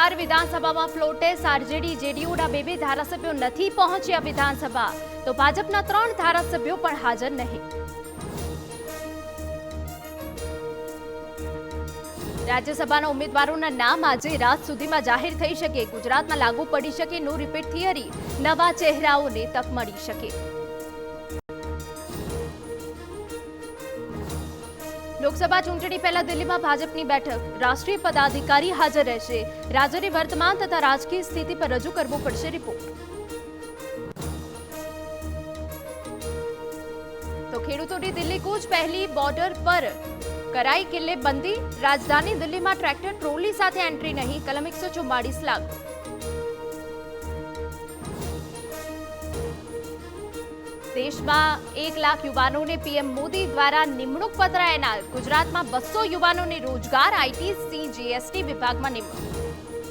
બિહાર વિધાનસભામાં floor test RJD જેડીયુના બે ધારાસભ્યો નથી પહોંચ્યા વિધાનસભા, તો ભાજપના 3 ધારાસભ્યો પણ હાજર નહીં. રાજ્યસભાના ઉમેદવારોના નામ આજે રાત સુધીમાં જાહેર થઈ શકે. ગુજરાતમાં લાગુ પડી શકે નો રિપીટ થિયરી. નવા ચહેરાઓને તક મળી શકે. લોકસભા ચૂંટણી પહેલા દિલ્હીમાં ભાજપની બેઠક. રાષ્ટ્રીય પદાધિકારી હાજર રહેશે. રાજ્યની વર્તમાન તથા રાજકીય સ્થિતિ પર રજૂ કરવો પડશે રિપોર્ટ. તો ખેડૂતોની દિલ્હી કૂચ. પહેલી બોર્ડર પર કરાઈ કિલ્લેબંધી. રાજધાની દિલ્હીમાં ટ્રેક્ટર ટ્રોલી સાથે એન્ટ્રી નહીં. કલમ 144 લાગુ. દેશમાં 1 લાખ યુવાનોને પીએમ મોદી દ્વારા નિમણૂક પત્ર એનાયત. ગુજરાતમાં 200 યુવાનોને રોજગાર. આઈટી, સી, જીએસટી વિભાગમાં નિમણૂક.